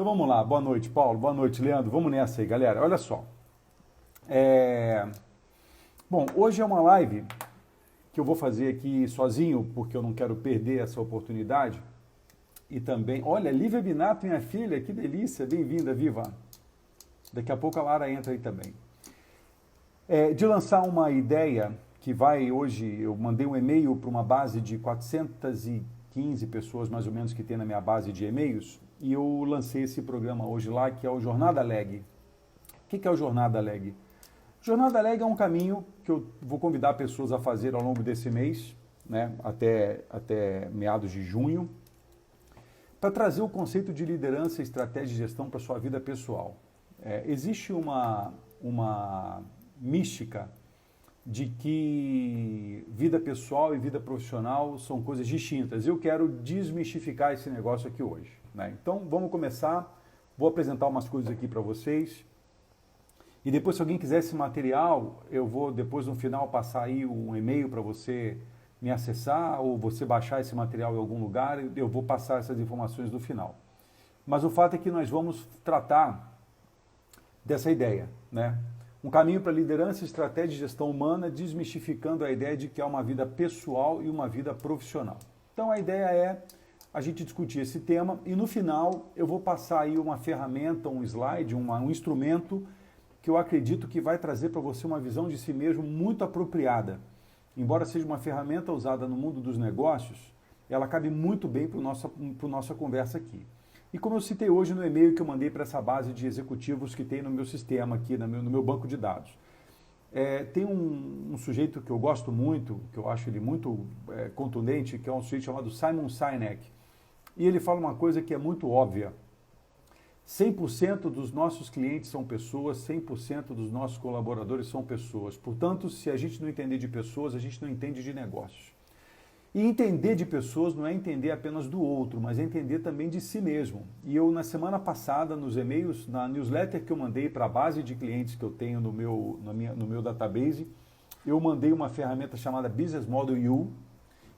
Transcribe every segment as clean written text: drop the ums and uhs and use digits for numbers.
Então vamos lá, boa noite, Paulo, boa noite, Leandro. Vamos nessa aí, galera. Olha só. Bom, hoje é uma live que eu vou fazer aqui sozinho, porque eu não quero perder essa oportunidade. E também, olha, Lívia Binato, minha filha, que delícia, bem-vinda, viva. Daqui a pouco a Lara entra aí também. De lançar uma ideia que vai hoje, eu mandei um e-mail para uma base de 415 pessoas, mais ou menos, que tem na minha base de e-mails, e eu lancei esse programa hoje lá, que é o Jornada Leg. O que é o Jornada Leg? Jornada Leg é um caminho que eu vou convidar pessoas a fazer ao longo desse mês, né, até meados de junho, para trazer o conceito de liderança, estratégia e gestão para a sua vida pessoal. Existe uma mística de que vida pessoal e vida profissional são coisas distintas. Eu quero desmistificar esse negócio aqui hoje, né? Então vamos começar, vou apresentar umas coisas aqui para vocês e depois, se alguém quiser esse material, eu vou depois no final passar aí um e-mail para você me acessar ou você baixar esse material em algum lugar, eu vou passar essas informações no final. Mas o fato é que nós vamos tratar dessa ideia, né? Um caminho para liderança, estratégia e gestão humana, desmistificando a ideia de que há uma vida pessoal e uma vida profissional. Então a ideia é a gente discutir esse tema e no final eu vou passar aí uma ferramenta, um slide, um instrumento que eu acredito que vai trazer para você uma visão de si mesmo muito apropriada. Embora seja uma ferramenta usada no mundo dos negócios, ela cabe muito bem para a nossa conversa aqui. E como eu citei hoje no e-mail que eu mandei para essa base de executivos que tem no meu sistema aqui, no meu banco de dados. Tem um sujeito que eu gosto muito, que eu acho ele muito contundente, que é um sujeito chamado Simon Sinek. E ele fala uma coisa que é muito óbvia. 100% dos nossos clientes são pessoas, 100% dos nossos colaboradores são pessoas. Portanto, se a gente não entender de pessoas, a gente não entende de negócios. E entender de pessoas não é entender apenas do outro, mas é entender também de si mesmo. E eu, na semana passada, nos e-mails, na newsletter que eu mandei para a base de clientes que eu tenho no meu database, eu mandei uma ferramenta chamada Business Model U.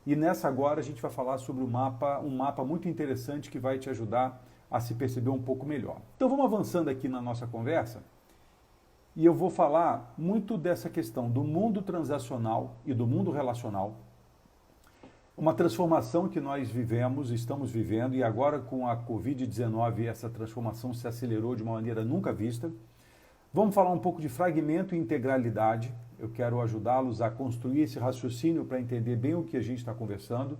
E nessa agora a gente vai falar sobre um mapa muito interessante que vai te ajudar a se perceber um pouco melhor. Então vamos avançando aqui na nossa conversa. E eu vou falar muito dessa questão do mundo transacional e do mundo relacional. Uma transformação que nós estamos vivendo, e agora com a Covid-19 essa transformação se acelerou de uma maneira nunca vista. Vamos falar um pouco de fragmento e integralidade. Eu quero ajudá-los a construir esse raciocínio para entender bem o que a gente está conversando.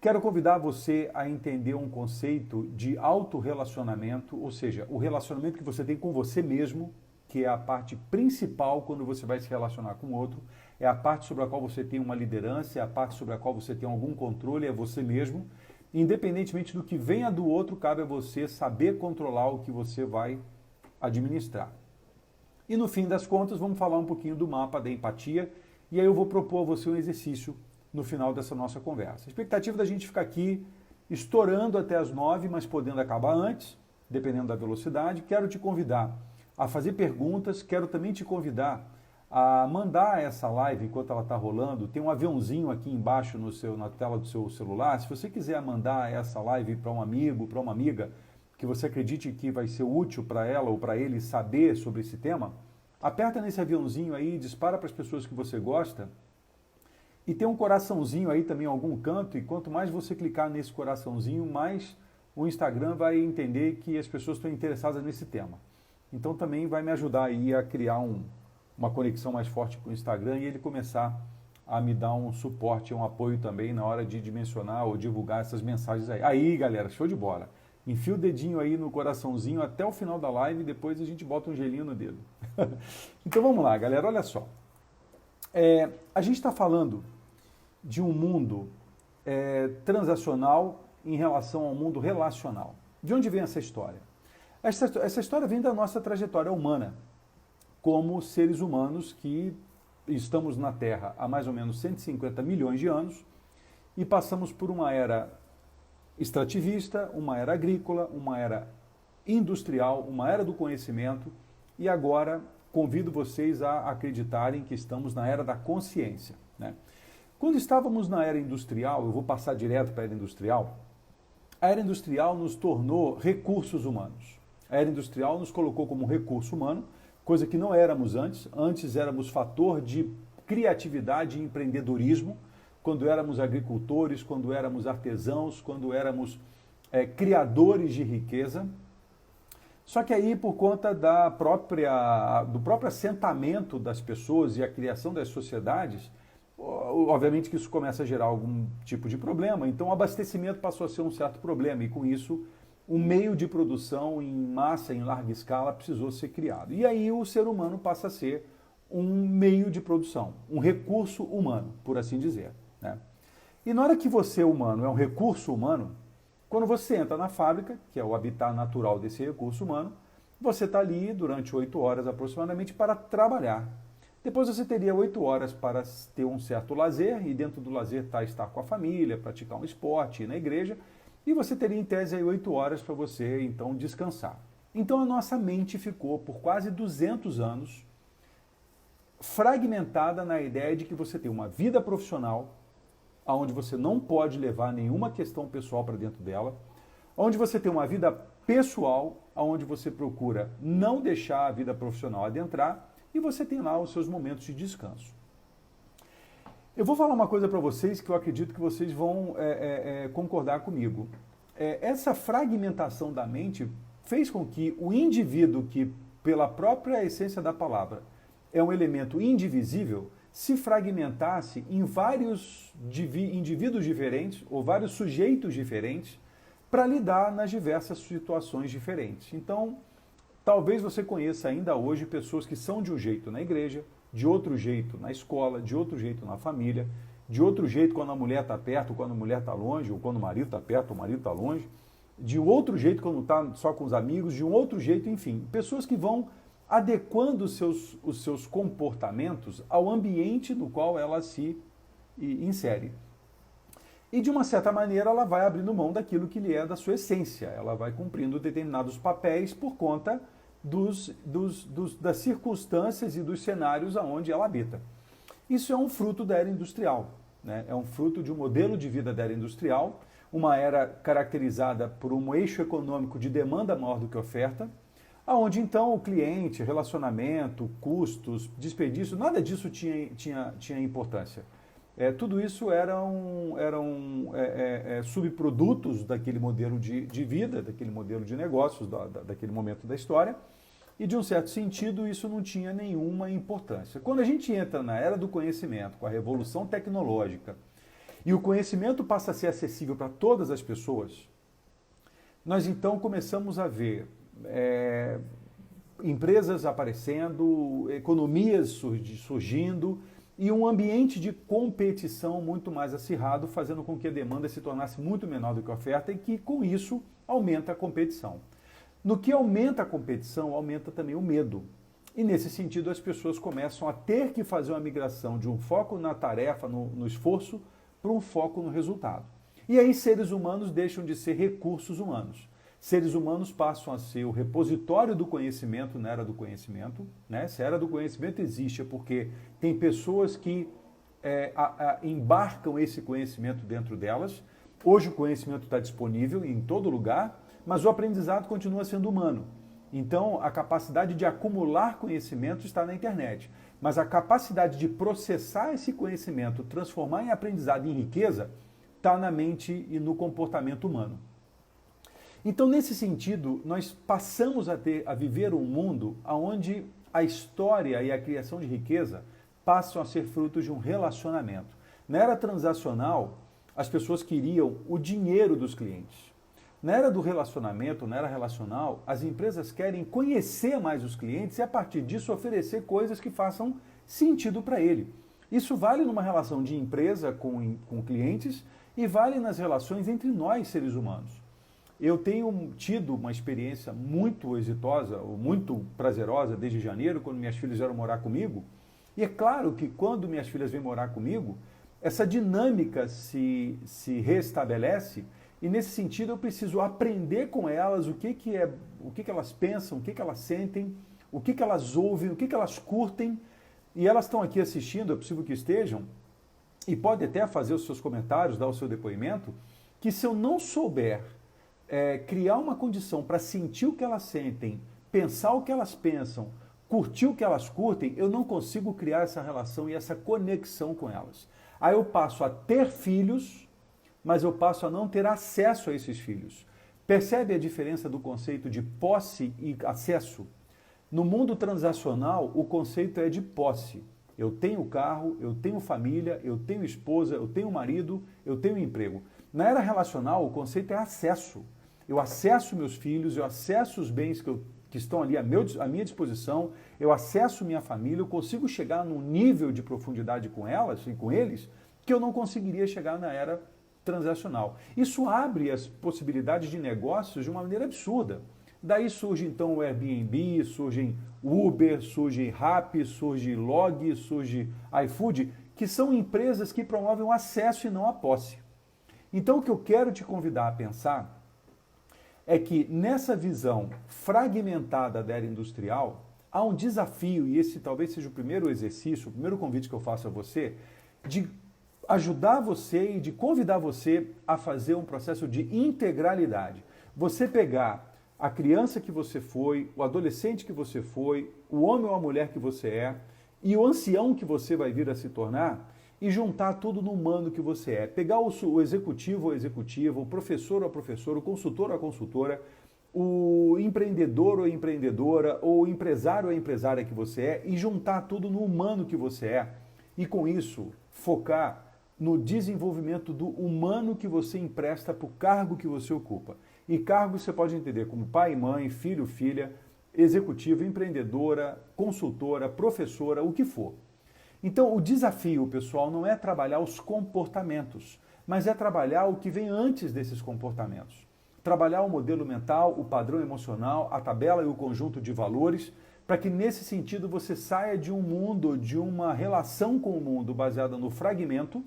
Quero convidar você a entender um conceito de autorrelacionamento, ou seja, o relacionamento que você tem com você mesmo, que é a parte principal quando você vai se relacionar com o outro, é a parte sobre a qual você tem uma liderança, é a parte sobre a qual você tem algum controle, é você mesmo. Independentemente do que venha do outro, cabe a você saber controlar o que você vai administrar. E no fim das contas, vamos falar um pouquinho do mapa da empatia, e aí eu vou propor a você um exercício no final dessa nossa conversa. A expectativa da gente ficar aqui estourando até as 9, mas podendo acabar antes, dependendo da velocidade. Quero te convidar a fazer perguntas, quero também te convidar a mandar essa live enquanto ela está rolando. Tem um aviãozinho aqui embaixo na tela do seu celular. Se você quiser mandar essa live para um amigo, para uma amiga, que você acredite que vai ser útil para ela ou para ele saber sobre esse tema, aperta nesse aviãozinho aí, dispara para as pessoas que você gosta. E tem um coraçãozinho aí também em algum canto, e quanto mais você clicar nesse coraçãozinho, mais o Instagram vai entender que as pessoas estão interessadas nesse tema. Então também vai me ajudar aí a criar uma conexão mais forte com o Instagram e ele começar a me dar um suporte, um apoio também na hora de dimensionar ou divulgar essas mensagens aí. Aí, galera, show de bola. Enfia o dedinho aí no coraçãozinho até o final da live e depois a gente bota um gelinho no dedo. Então vamos lá, galera, olha só. A gente está falando de um mundo transacional em relação ao mundo relacional. De onde vem essa história? Essa história vem da nossa trajetória humana, como seres humanos que estamos na Terra há mais ou menos 150 milhões de anos e passamos por uma era extrativista, uma era agrícola, uma era industrial, uma era do conhecimento e agora convido vocês a acreditarem que estamos na era da consciência, né? Quando estávamos na era industrial, eu vou passar direto para a era industrial, a era industrial nos tornou recursos humanos. A era industrial nos colocou como recurso humano, coisa que não éramos antes. Antes éramos fator de criatividade e empreendedorismo, quando éramos agricultores, quando éramos artesãos, quando éramos criadores de riqueza. Só que aí, por conta do próprio assentamento das pessoas e a criação das sociedades, obviamente que isso começa a gerar algum tipo de problema. Então o abastecimento passou a ser um certo problema e com isso um meio de produção em massa, em larga escala, precisou ser criado. E aí o ser humano passa a ser um meio de produção, um recurso humano, por assim dizer, né? E na hora que você, humano, é um recurso humano, quando você entra na fábrica, que é o habitat natural desse recurso humano, você está ali durante 8 horas aproximadamente para trabalhar. Depois você teria 8 horas para ter um certo lazer, e dentro do lazer está estar com a família, praticar um esporte, ir na igreja, e você teria em tese aí 8 horas para você então descansar. Então a nossa mente ficou por quase 200 anos fragmentada na ideia de que você tem uma vida profissional, onde você não pode levar nenhuma questão pessoal para dentro dela, onde você tem uma vida pessoal, onde você procura não deixar a vida profissional adentrar, e você tem lá os seus momentos de descanso. Eu vou falar uma coisa para vocês que eu acredito que vocês vão concordar comigo. Essa fragmentação da mente fez com que o indivíduo, que pela própria essência da palavra é um elemento indivisível, se fragmentasse em vários indivíduos diferentes ou vários sujeitos diferentes para lidar nas diversas situações diferentes. Então, talvez você conheça ainda hoje pessoas que são de um jeito na igreja, de outro jeito na escola, de outro jeito na família, de outro jeito quando a mulher está perto, quando a mulher está longe, ou quando o marido está perto, o marido está longe, de outro jeito quando está só com os amigos, de um outro jeito, enfim. Pessoas que vão adequando os seus comportamentos ao ambiente no qual ela se insere. E de uma certa maneira ela vai abrindo mão daquilo que lhe é da sua essência, ela vai cumprindo determinados papéis por conta das circunstâncias e dos cenários aonde ela habita. Isso é um fruto da era industrial, né? É um fruto de um modelo de vida da era industrial, uma era caracterizada por um eixo econômico de demanda maior do que oferta, aonde então o cliente, relacionamento, custos, desperdício, nada disso tinha importância. Tudo isso eram subprodutos daquele modelo de vida, daquele modelo de negócios, daquele momento da história, e de um certo sentido isso não tinha nenhuma importância. Quando a gente entra na era do conhecimento, com a revolução tecnológica, e o conhecimento passa a ser acessível para todas as pessoas, nós então começamos a ver empresas aparecendo, economias surgindo e um ambiente de competição muito mais acirrado, fazendo com que a demanda se tornasse muito menor do que a oferta e que, com isso, aumenta a competição. No que aumenta a competição, aumenta também o medo. E, nesse sentido, as pessoas começam a ter que fazer uma migração de um foco na tarefa, no esforço, para um foco no resultado. E aí, seres humanos deixam de ser recursos humanos. Seres humanos passam a ser o repositório do conhecimento na era do conhecimento, né? Se a era do conhecimento existe é porque tem pessoas que embarcam esse conhecimento dentro delas. Hoje o conhecimento está disponível em todo lugar, mas o aprendizado continua sendo humano. Então a capacidade de acumular conhecimento está na internet, mas a capacidade de processar esse conhecimento, transformar em aprendizado e em riqueza, está na mente e no comportamento humano. Então, nesse sentido, nós passamos a viver um mundo onde a história e a criação de riqueza passam a ser frutos de um relacionamento. Na era transacional, as pessoas queriam o dinheiro dos clientes. Na era do relacionamento, na era relacional, as empresas querem conhecer mais os clientes e, a partir disso, oferecer coisas que façam sentido para ele. Isso vale numa relação de empresa com clientes e vale nas relações entre nós, seres humanos. Eu tenho tido uma experiência muito exitosa, muito prazerosa desde janeiro, quando minhas filhas vieram morar comigo. E é claro que quando minhas filhas vêm morar comigo, essa dinâmica se restabelece e, nesse sentido, eu preciso aprender com elas o que elas pensam, o que elas sentem, o que elas ouvem, o que elas curtem. E elas estão aqui assistindo, é possível que estejam, e podem até fazer os seus comentários, dar o seu depoimento, que se eu não souber criar uma condição para sentir o que elas sentem, pensar o que elas pensam, curtir o que elas curtem, eu não consigo criar essa relação e essa conexão com elas. Aí eu passo a ter filhos, mas eu passo a não ter acesso a esses filhos. Percebe a diferença do conceito de posse e acesso? No mundo transacional, o conceito é de posse. Eu tenho carro, eu tenho família, eu tenho esposa, eu tenho marido, eu tenho emprego. Na era relacional, o conceito é acesso. Eu acesso meus filhos, eu acesso os bens que estão ali à minha disposição, eu acesso minha família, eu consigo chegar num nível de profundidade com elas e com eles que eu não conseguiria chegar na era transacional. Isso abre as possibilidades de negócios de uma maneira absurda. Daí surge então o Airbnb, surge Uber, surge Rappi, surge Log, surge iFood, que são empresas que promovem o acesso e não a posse. Então o que eu quero te convidar a pensar é que nessa visão fragmentada da era industrial, há um desafio, e esse talvez seja o primeiro exercício, o primeiro convite que eu faço a você, de ajudar você e de convidar você a fazer um processo de integralidade. Você pegar a criança que você foi, o adolescente que você foi, o homem ou a mulher que você é e o ancião que você vai vir a se tornar e juntar tudo no humano que você é. Pegar o executivo ou a executiva, o professor ou a professora, o consultor ou a consultora, o empreendedor ou a empreendedora, ou o empresário ou a empresária que você é e juntar tudo no humano que você é. E com isso, focar no desenvolvimento do humano que você empresta para o cargo que você ocupa. E cargo você pode entender como pai, mãe, filho, filha, executivo, empreendedora, consultora, professora, o que for. Então, o desafio, pessoal, não é trabalhar os comportamentos, mas é trabalhar o que vem antes desses comportamentos. Trabalhar o modelo mental, o padrão emocional, a tabela e o conjunto de valores, para que nesse sentido você saia de um mundo, de uma relação com o mundo baseada no fragmento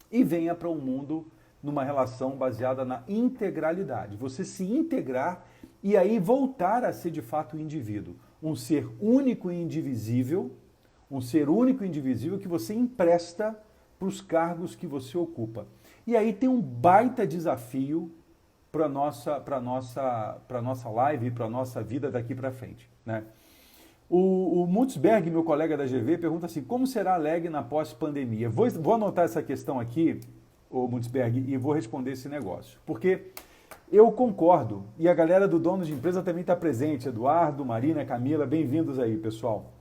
e venha para um mundo numa relação baseada na integralidade. Você se integrar e aí voltar a ser de fato um indivíduo, um ser único e indivisível, que você empresta para os cargos que você ocupa. E aí tem um baita desafio para a nossa live, para a nossa vida daqui para frente, né? O Mutzberg, meu colega da GV, pergunta assim, como será a LEG na pós-pandemia? Vou anotar essa questão aqui, o Mutzberg, e vou responder esse negócio. Porque eu concordo, e a galera do Dono de Empresa também está presente, Eduardo, Marina, Camila, bem-vindos aí, pessoal.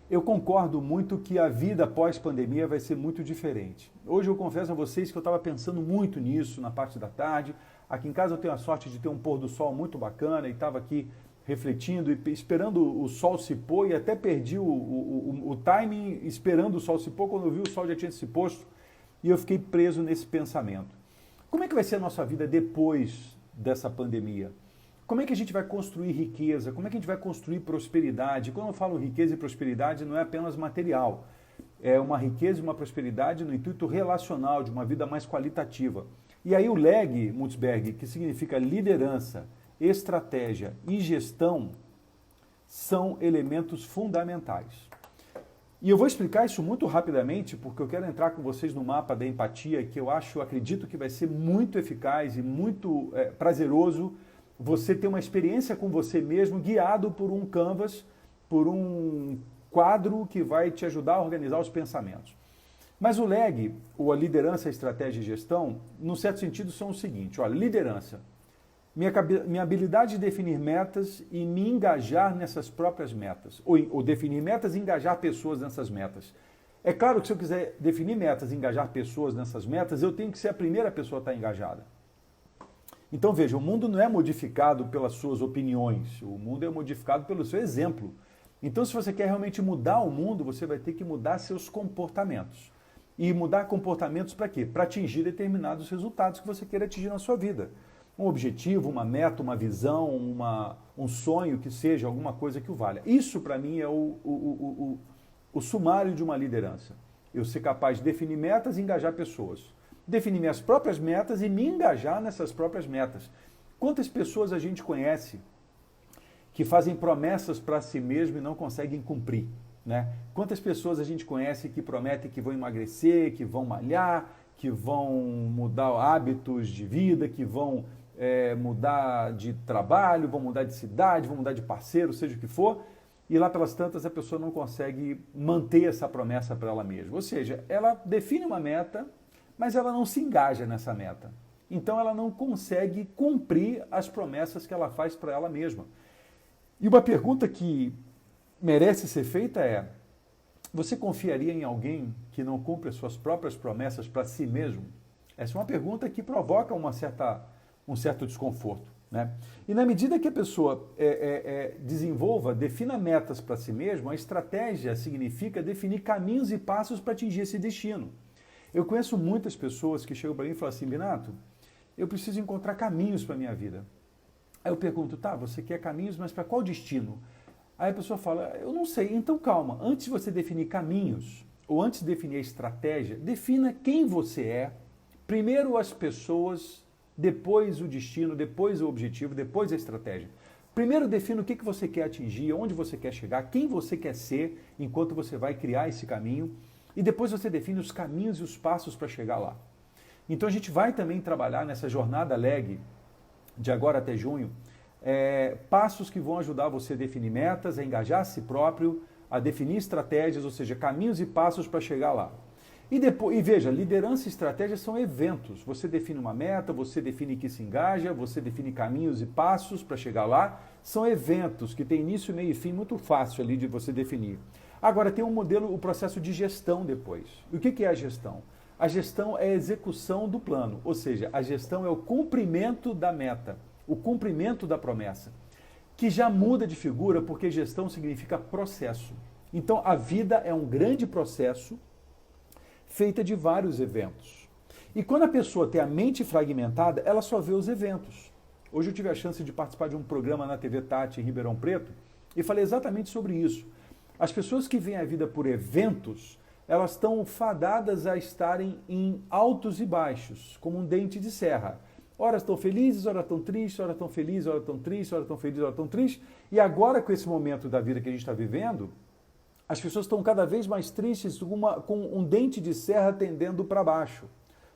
Eu concordo muito que a vida pós-pandemia vai ser muito diferente. Hoje eu confesso a vocês que eu estava pensando muito nisso na parte da tarde. Aqui em casa eu tenho a sorte de ter um pôr do sol muito bacana e estava aqui refletindo e esperando o sol se pôr e até perdi o timing esperando o sol se pôr. Quando eu vi o sol já tinha se posto e eu fiquei preso nesse pensamento. Como é que vai ser a nossa vida depois dessa pandemia? Como é que a gente vai construir riqueza? Como é que a gente vai construir prosperidade? Quando eu falo riqueza e prosperidade, não é apenas material. É uma riqueza e uma prosperidade no intuito relacional, de uma vida mais qualitativa. E aí o LEG, Mutzberg, que significa liderança, estratégia e gestão, são elementos fundamentais. E eu vou explicar isso muito rapidamente, porque eu quero entrar com vocês no mapa da empatia, que eu acredito que vai ser muito eficaz e muito prazeroso você ter uma experiência com você mesmo, guiado por um canvas, por um quadro que vai te ajudar a organizar os pensamentos. Mas o LEG, ou a liderança, estratégia e gestão, num certo sentido, são o seguinte, olha, liderança, minha habilidade de definir metas e me engajar nessas próprias metas, ou definir metas e engajar pessoas nessas metas. É claro que se eu quiser definir metas e engajar pessoas nessas metas, eu tenho que ser a primeira pessoa a estar engajada. Então veja, o mundo não é modificado pelas suas opiniões, o mundo é modificado pelo seu exemplo. Então se você quer realmente mudar o mundo, você vai ter que mudar seus comportamentos. E mudar comportamentos para quê? Para atingir determinados resultados que você queira atingir na sua vida. Um objetivo, uma meta, uma visão, um sonho que seja, alguma coisa que o valha. Isso para mim é o sumário de uma liderança. Eu ser capaz de definir metas e engajar pessoas. Definir minhas próprias metas e me engajar nessas próprias metas. Quantas pessoas a gente conhece que fazem promessas para si mesmo e não conseguem cumprir, né? Quantas pessoas a gente conhece que prometem que vão emagrecer, que vão malhar, que vão mudar hábitos de vida, que vão mudar de trabalho, vão mudar de cidade, vão mudar de parceiro, seja o que for, e lá pelas tantas a pessoa não consegue manter essa promessa para ela mesma. Ou seja, ela define uma meta, mas ela não se engaja nessa meta. Então ela não consegue cumprir as promessas que ela faz para ela mesma. E uma pergunta que merece ser feita é: você confiaria em alguém que não cumpre as suas próprias promessas para si mesmo? Essa é uma pergunta que provoca um certo desconforto, né? E na medida que a pessoa defina metas para si mesma, a estratégia significa definir caminhos e passos para atingir esse destino. Eu conheço muitas pessoas que chegam para mim e falam assim: Binato, eu preciso encontrar caminhos para a minha vida. Aí eu pergunto: tá, você quer caminhos, mas para qual destino? Aí a pessoa fala: eu não sei. Então calma, antes de você definir caminhos, ou antes de definir a estratégia, defina quem você é, primeiro as pessoas, depois o destino, depois o objetivo, depois a estratégia. Primeiro defina o que você quer atingir, onde você quer chegar, quem você quer ser, enquanto você vai criar esse caminho, e depois você define os caminhos e os passos para chegar lá. Então a gente vai também trabalhar nessa jornada LEG, de agora até junho, passos que vão ajudar você a definir metas, a engajar a si próprio, a definir estratégias, ou seja, caminhos e passos para chegar lá. E veja, liderança e estratégia são eventos. Você define uma meta, você define que se engaja, você define caminhos e passos para chegar lá. São eventos que têm início, meio e fim, muito fácil ali de você definir. Agora tem um modelo, o processo de gestão depois. E o que é a gestão? A gestão é a execução do plano, ou seja, a gestão é o cumprimento da meta, o cumprimento da promessa, que já muda de figura porque gestão significa processo. Então a vida é um grande processo feita de vários eventos. E quando a pessoa tem a mente fragmentada, ela só vê os eventos. Hoje eu tive a chance de participar de um programa na TV Tati em Ribeirão Preto e falei exatamente sobre isso. As pessoas que veem a vida por eventos, elas estão fadadas a estarem em altos e baixos, como um dente de serra. Ora estão felizes, ora estão tristes, ora estão felizes, ora estão tristes, ora estão felizes, ora estão tristes. E agora, com esse momento da vida que a gente está vivendo, as pessoas estão cada vez mais tristes com um dente de serra tendendo para baixo.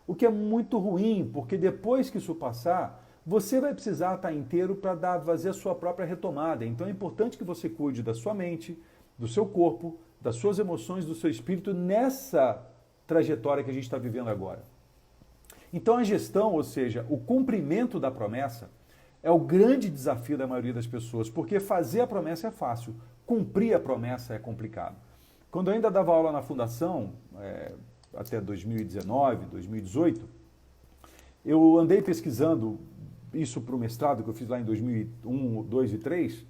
O que é muito ruim, porque depois que isso passar, você vai precisar estar inteiro para fazer a sua própria retomada. Então é importante que você cuide da sua mente, do seu corpo, das suas emoções, do seu espírito nessa trajetória que a gente está vivendo agora. Então a gestão, ou seja, o cumprimento da promessa, é o grande desafio da maioria das pessoas, porque fazer a promessa é fácil, cumprir a promessa é complicado. Quando eu ainda dava aula na fundação, até 2019, 2018, eu andei pesquisando isso para o mestrado que eu fiz lá em 2001, 2002 e 2003,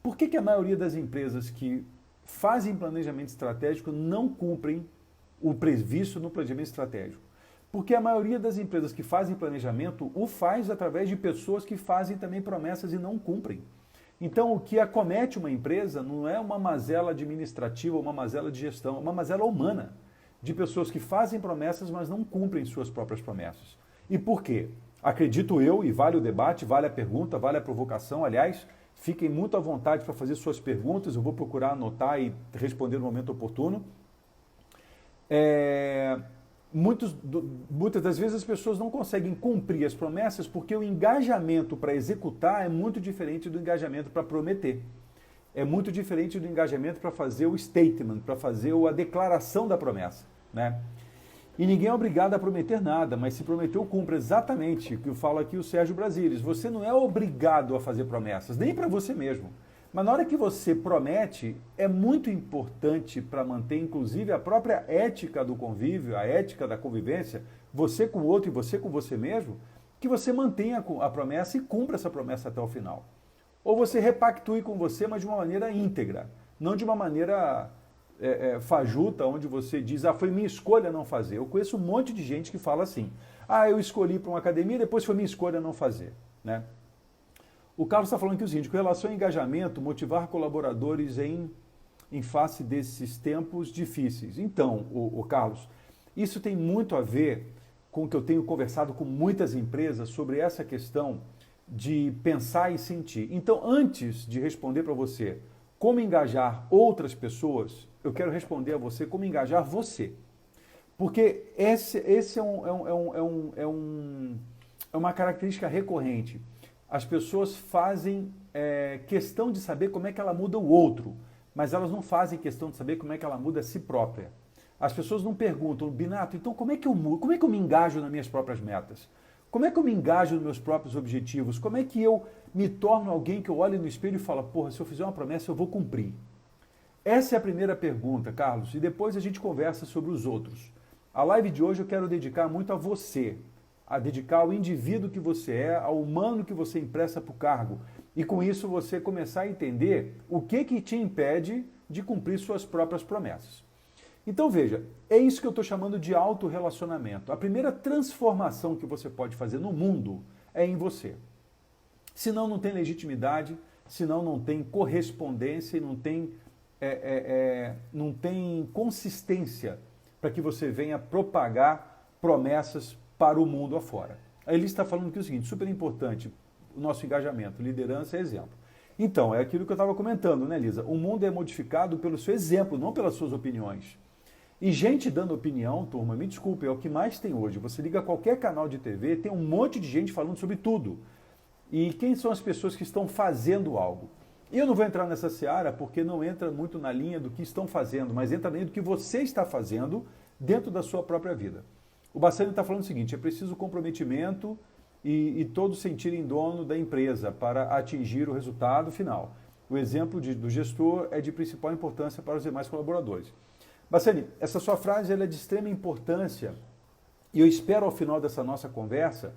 por que a maioria das empresas que fazem planejamento estratégico não cumprem o previsto no planejamento estratégico? Porque a maioria das empresas que fazem planejamento o faz através de pessoas que fazem também promessas e não cumprem. Então, o que acomete uma empresa não é uma mazela administrativa ou uma mazela de gestão, é uma mazela humana, de pessoas que fazem promessas, mas não cumprem suas próprias promessas. E por quê? Acredito eu, e vale o debate, vale a pergunta, vale a provocação. Aliás, fiquem muito à vontade para fazer suas perguntas, eu vou procurar anotar e responder no momento oportuno. Muitas das vezes as pessoas não conseguem cumprir as promessas porque o engajamento para executar é muito diferente do engajamento para prometer. É muito diferente do engajamento para fazer o statement, para fazer a declaração da promessa, né? E ninguém é obrigado a prometer nada, mas se prometeu, cumpra. Exatamente o que eu falo aqui o Sérgio Brasilis. Você não é obrigado a fazer promessas, nem para você mesmo. Mas na hora que você promete, é muito importante para manter, inclusive, a própria ética do convívio, a ética da convivência, você com o outro e você com você mesmo, que você mantenha a promessa e cumpra essa promessa até o final. Ou você repactue com você, mas de uma maneira íntegra, não de uma maneira fajuta, onde você diz, foi minha escolha não fazer. Eu conheço um monte de gente que fala assim, eu escolhi para uma academia, depois foi minha escolha não fazer, né? O Carlos está falando aqui o seguinte: com relação ao engajamento, motivar colaboradores em face desses tempos difíceis. Então, o Carlos, isso tem muito a ver com o que eu tenho conversado com muitas empresas sobre essa questão de pensar e sentir. Então, antes de responder para você como engajar outras pessoas, eu quero responder a você como engajar você. Porque esse é é uma característica recorrente. As pessoas fazem questão de saber como é que ela muda o outro, mas elas não fazem questão de saber como é que ela muda a si própria. As pessoas não perguntam, Binato, então como é que eu mudo? Como é que eu me engajo nas minhas próprias metas? Como é que eu me engajo nos meus próprios objetivos? Como é que eu me torno alguém que eu olho no espelho e falo, porra, se eu fizer uma promessa eu vou cumprir? Essa é a primeira pergunta, Carlos, e depois a gente conversa sobre os outros. A live de hoje eu quero dedicar muito a você, a dedicar ao indivíduo que você é, ao humano que você empresta para o cargo. E com isso você começar a entender o que te impede de cumprir suas próprias promessas. Então veja, é isso que eu estou chamando de autorrelacionamento. A primeira transformação que você pode fazer no mundo é em você. Senão não tem legitimidade, senão não tem correspondência e não tem consistência para que você venha propagar promessas para o mundo afora. Aí ele está falando aqui o seguinte, super importante, o nosso engajamento, liderança é exemplo. Então, é aquilo que eu estava comentando, né, Lisa? O mundo é modificado pelo seu exemplo, não pelas suas opiniões. E gente dando opinião, turma, me desculpe, é o que mais tem hoje. Você liga a qualquer canal de TV, tem um monte de gente falando sobre tudo. E quem são as pessoas que estão fazendo algo? Eu não vou entrar nessa seara porque não entra muito na linha do que estão fazendo, mas entra na linha do que você está fazendo dentro da sua própria vida. O Bassani está falando o seguinte, é preciso comprometimento e todos sentirem dono da empresa para atingir o resultado final. O exemplo do gestor é de principal importância para os demais colaboradores. Bassani, essa sua frase ela é de extrema importância e eu espero ao final dessa nossa conversa,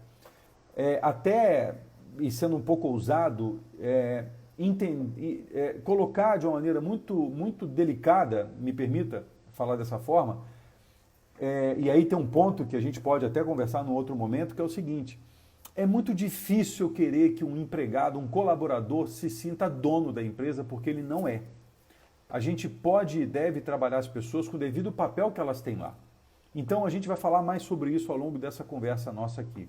até, e sendo um pouco ousado, colocar de uma maneira muito, muito delicada, me permita falar dessa forma, e aí tem um ponto que a gente pode até conversar num outro momento, que é o seguinte, é muito difícil querer que um empregado, um colaborador se sinta dono da empresa, porque ele não é. A gente pode e deve trabalhar as pessoas com o devido papel que elas têm lá. Então a gente vai falar mais sobre isso ao longo dessa conversa nossa aqui.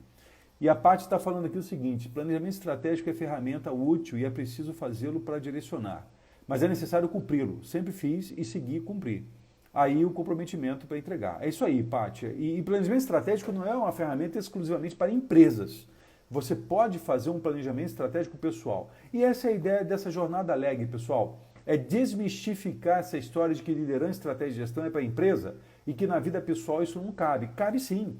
E a Paty está falando aqui o seguinte, planejamento estratégico é ferramenta útil e é preciso fazê-lo para direcionar. Mas é necessário cumpri-lo. Sempre fiz e segui cumprir. Aí o comprometimento para entregar. É isso aí, Paty. E planejamento estratégico não é uma ferramenta exclusivamente para empresas. Você pode fazer um planejamento estratégico pessoal. E essa é a ideia dessa jornada LEG, pessoal. É desmistificar essa história de que liderança, estratégia e gestão é para a empresa e que na vida pessoal isso não cabe. Cabe sim.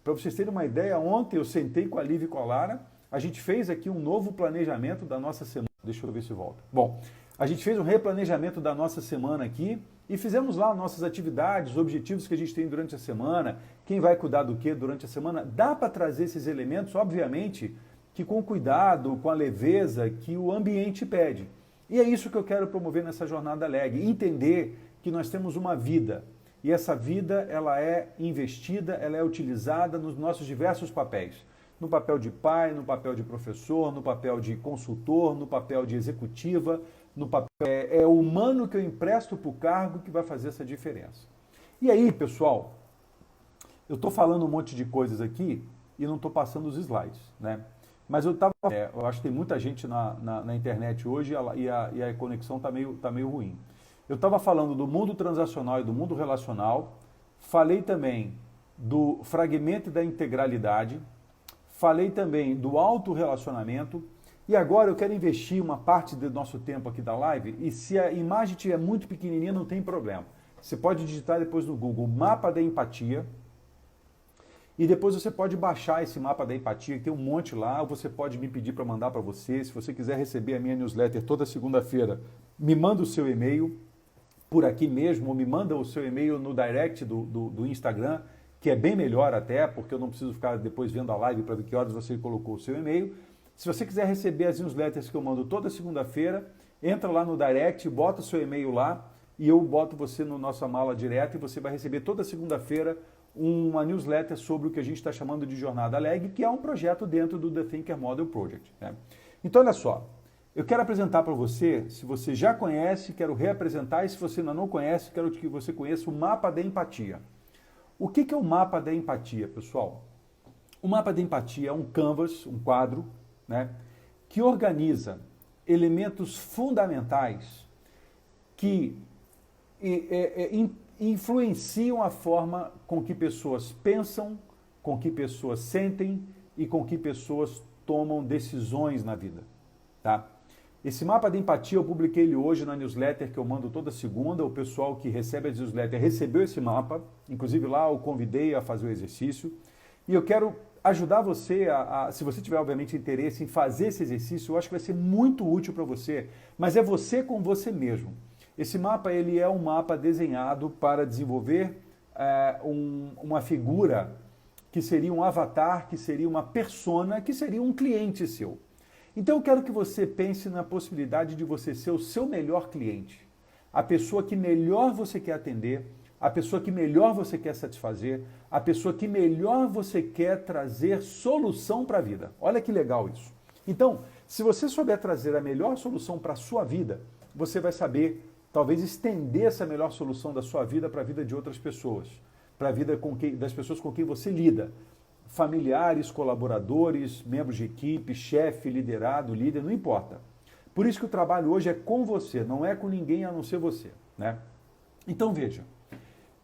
Para vocês terem uma ideia, ontem eu sentei com a Lívia e com a Lara, a gente fez aqui um novo planejamento da nossa semana. Deixa eu ver se volta. Bom, a gente fez um replanejamento da nossa semana aqui e fizemos lá nossas atividades, os objetivos que a gente tem durante a semana, quem vai cuidar do que durante a semana. Dá para trazer esses elementos, obviamente, que com cuidado, com a leveza que o ambiente pede. E é isso que eu quero promover nessa jornada LEG, entender que nós temos uma vida e essa vida ela é investida, ela é utilizada nos nossos diversos papéis. No papel de pai, no papel de professor, no papel de consultor, no papel de executiva, no papel é o humano que eu empresto para o cargo que vai fazer essa diferença. E aí, pessoal, eu estou falando um monte de coisas aqui e não estou passando os slides, né? Mas eu acho que tem muita gente na internet hoje e a conexão está meio ruim. Eu estava falando do mundo transacional e do mundo relacional, falei também do fragmento da integralidade, falei também do autorrelacionamento e agora eu quero investir uma parte do nosso tempo aqui da live e se a imagem estiver muito pequenininha não tem problema. Você pode digitar depois no Google Mapa da Empatia. E depois você pode baixar esse mapa da empatia, que tem um monte lá, ou você pode me pedir para mandar para você. Se você quiser receber a minha newsletter toda segunda-feira, me manda o seu e-mail por aqui mesmo, ou me manda o seu e-mail no direct do Instagram, que é bem melhor até, porque eu não preciso ficar depois vendo a live para ver que horas você colocou o seu e-mail. Se você quiser receber as newsletters que eu mando toda segunda-feira, entra lá no direct, bota o seu e-mail lá, e eu boto você na nossa mala direta e você vai receber toda segunda-feira uma newsletter sobre o que a gente está chamando de Jornada LEG, que é um projeto dentro do The Thinker Model Project. Né? Então, olha só, eu quero apresentar para você, se você já conhece, quero reapresentar, e se você ainda não conhece, quero que você conheça o Mapa da Empatia. O que é o Mapa da Empatia, pessoal? O Mapa da Empatia é um canvas, um quadro, né, que organiza elementos fundamentais que influenciam a forma com que pessoas pensam, com que pessoas sentem e com que pessoas tomam decisões na vida, tá? Esse mapa de empatia eu publiquei ele hoje na newsletter que eu mando toda segunda. O pessoal que recebe a newsletter recebeu esse mapa, inclusive lá eu convidei a fazer o exercício. E eu quero ajudar você, se você tiver obviamente interesse em fazer esse exercício, eu acho que vai ser muito útil para você, mas é você com você mesmo. Esse mapa ele é um mapa desenhado para desenvolver uma figura que seria um avatar, que seria uma persona, que seria um cliente seu. Então eu quero que você pense na possibilidade de você ser o seu melhor cliente, a pessoa que melhor você quer atender, a pessoa que melhor você quer satisfazer, a pessoa que melhor você quer trazer solução para a vida. Olha que legal isso. Então, se você souber trazer a melhor solução para a sua vida, você vai saber, talvez, estender essa melhor solução da sua vida para a vida de outras pessoas, para a vida das pessoas com quem você lida. Familiares, colaboradores, membros de equipe, chefe, liderado, líder, não importa. Por isso que o trabalho hoje é com você, não é com ninguém a não ser você, né? Então veja,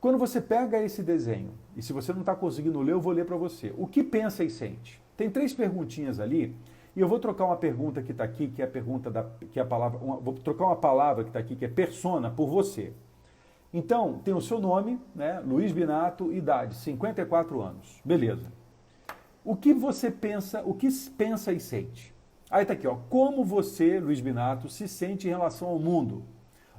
quando você pega esse desenho, e se você não está conseguindo ler, eu vou ler para você. O que pensa e sente? Tem 3 perguntinhas ali, e eu vou trocar uma pergunta que está aqui, que é a pergunta que é a palavra, vou trocar uma palavra que está aqui, que é persona, por você. Então, tem o seu nome, né? Luiz Binato, idade, 54 anos. Beleza. O que você pensa, o que pensa e sente? Aí está aqui, ó. Como você, Luiz Binato, se sente em relação ao mundo?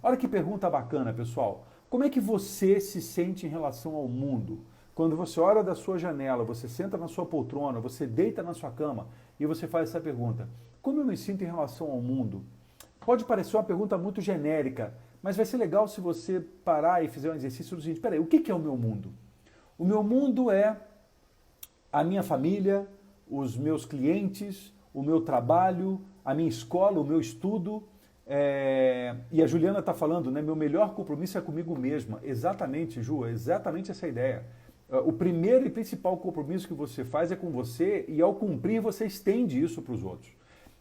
Olha que pergunta bacana, pessoal. Como é que você se sente em relação ao mundo? Quando você olha da sua janela, você senta na sua poltrona, você deita na sua cama e você faz essa pergunta. Como eu me sinto em relação ao mundo? Pode parecer uma pergunta muito genérica, mas vai ser legal se você parar e fizer um exercício do seguinte, peraí, o que é o meu mundo? O meu mundo é a minha família, os meus clientes, o meu trabalho, a minha escola, o meu estudo. E a Juliana está falando, né? Meu melhor compromisso é comigo mesma. Exatamente, Ju, é exatamente essa ideia. O primeiro e principal compromisso que você faz é com você e ao cumprir você estende isso para os outros.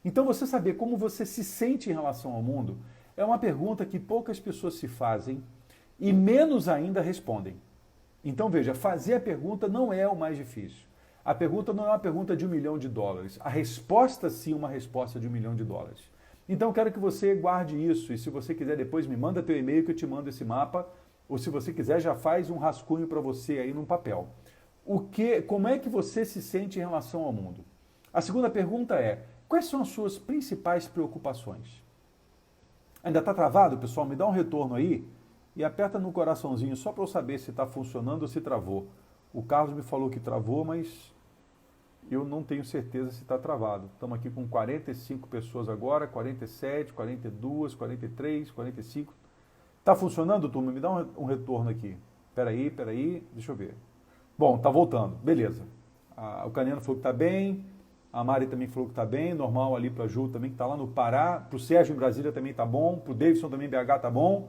Então você saber como você se sente em relação ao mundo é uma pergunta que poucas pessoas se fazem e menos ainda respondem. Então veja, fazer a pergunta não é o mais difícil. A pergunta não é uma pergunta de $1 milhão. A resposta sim é uma resposta de $1 milhão. Então, quero que você guarde isso e se você quiser depois me manda teu e-mail que eu te mando esse mapa ou se você quiser já faz um rascunho para você aí num papel. Como é que você se sente em relação ao mundo? A segunda pergunta é, quais são as suas principais preocupações? Ainda está travado, pessoal? Me dá um retorno aí e aperta no coraçãozinho só para eu saber se está funcionando ou se travou. O Carlos me falou que travou, mas eu não tenho certeza se está travado. Estamos aqui com 45 pessoas agora, 47, 42, 43, 45. Está funcionando, turma? Me dá um retorno aqui. Peraí, deixa eu ver. Bom, está voltando, beleza. O Caniano falou que está bem, a Mari também falou que está bem, normal ali para a Ju também que está lá no Pará, para o Sérgio em Brasília também está bom, para o Davidson também em BH está bom.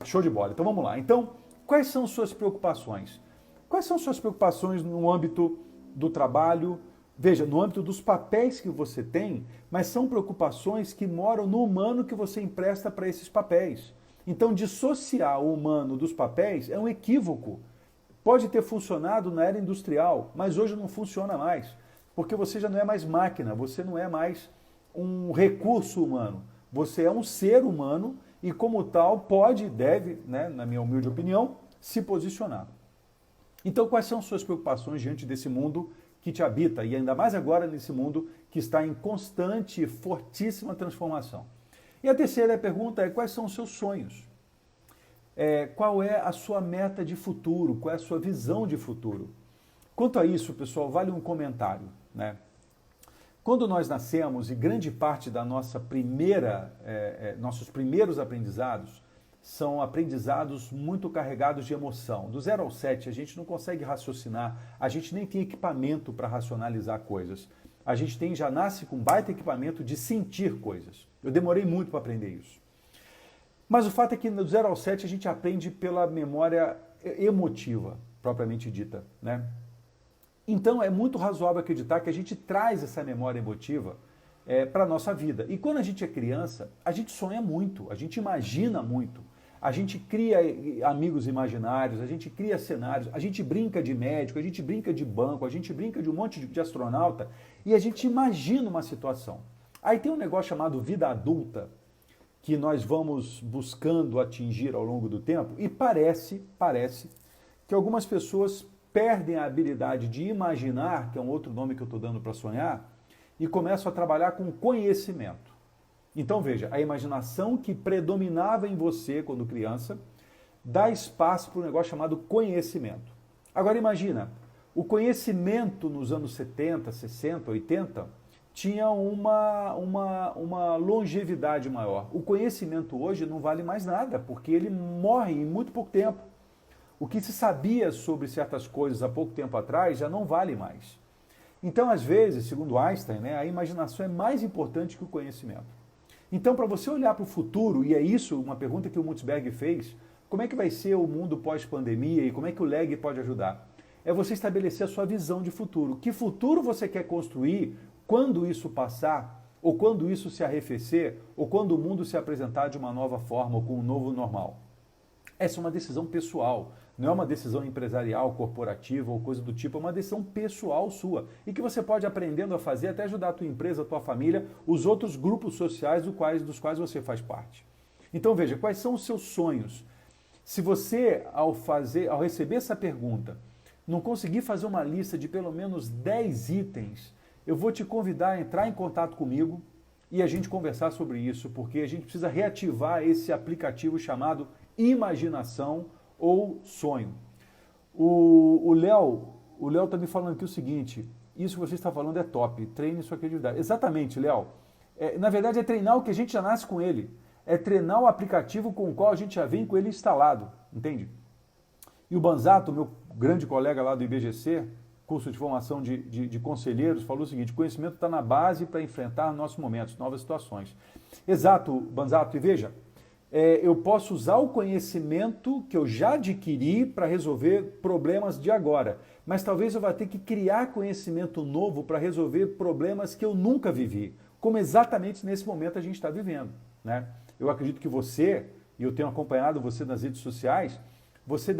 Show de bola. Então vamos lá. Então, quais são suas preocupações? Quais são suas preocupações no âmbito do trabalho? Veja, no âmbito dos papéis que você tem, mas são preocupações que moram no humano que você empresta para esses papéis. Então, dissociar o humano dos papéis é um equívoco. Pode ter funcionado na era industrial, mas hoje não funciona mais, porque você já não é mais máquina, você não é mais um recurso humano. Você é um ser humano e, como tal, pode e deve, né, na minha humilde opinião, se posicionar. Então, quais são suas preocupações diante desse mundo que te habita, e ainda mais agora nesse mundo que está em constante e fortíssima transformação? E a terceira pergunta é, quais são os seus sonhos? Qual é a sua meta de futuro? Qual é a sua visão de futuro? Quanto a isso, pessoal, vale um comentário, né? Quando nós nascemos, e grande parte da nossa nossos primeiros aprendizados são aprendizados muito carregados de emoção. Do 0 ao 7, a gente não consegue raciocinar, a gente nem tem equipamento para racionalizar coisas. A gente já nasce com baita equipamento de sentir coisas. Eu demorei muito para aprender isso. Mas o fato é que do 0 ao 7 a gente aprende pela memória emotiva, propriamente dita, né? Então é muito razoável acreditar que a gente traz essa memória emotiva para a nossa vida. E quando a gente é criança, a gente sonha muito, a gente imagina muito. a gente cria amigos imaginários, a gente cria cenários, a gente brinca de médico, a gente brinca de banco, a gente brinca de um monte de astronauta e a gente imagina uma situação. Aí tem um negócio chamado vida adulta, que nós vamos buscando atingir ao longo do tempo e parece que algumas pessoas perdem a habilidade de imaginar, que é um outro nome que eu estou dando para sonhar, e começam a trabalhar com conhecimento. Então veja, a imaginação que predominava em você quando criança dá espaço para um negócio chamado conhecimento. Agora imagina, o conhecimento nos anos 70, 60, 80 tinha uma longevidade maior. O conhecimento hoje não vale mais nada, porque ele morre em muito pouco tempo. O que se sabia sobre certas coisas há pouco tempo atrás já não vale mais. Então, às vezes, segundo Einstein, né, a imaginação é mais importante que o conhecimento. Então, para você olhar para o futuro, e é isso uma pergunta que o Mutzberg fez, como é que vai ser o mundo pós-pandemia e como é que o LEG pode ajudar? É você estabelecer a sua visão de futuro. Que futuro você quer construir quando isso passar, ou quando isso se arrefecer, ou quando o mundo se apresentar de uma nova forma, ou com um novo normal? Essa é uma decisão pessoal, não é uma decisão empresarial, corporativa ou coisa do tipo, é uma decisão pessoal sua e que você pode aprendendo a fazer até ajudar a tua empresa, a tua família, os outros grupos sociais dos quais você faz parte. Então veja, quais são os seus sonhos? Se você, ao receber essa pergunta, não conseguir fazer uma lista de pelo menos 10 itens, eu vou te convidar a entrar em contato comigo e a gente conversar sobre isso, porque a gente precisa reativar esse aplicativo chamado imaginação ou sonho. O Léo está me falando aqui o seguinte, isso que você está falando é top, treine sua criatividade. Exatamente, Léo. Na verdade é treinar o que a gente já nasce com ele. É treinar o aplicativo com o qual a gente já vem com ele instalado, entende? E o Banzato, meu grande colega lá do IBGC, curso de formação de conselheiros, falou o seguinte, conhecimento está na base para enfrentar nossos momentos, novas situações. Exato, Banzato, e veja, eu posso usar o conhecimento que eu já adquiri para resolver problemas de agora, mas talvez eu vá ter que criar conhecimento novo para resolver problemas que eu nunca vivi, como exatamente nesse momento a gente está vivendo, né? Eu acredito que você, e eu tenho acompanhado você nas redes sociais, você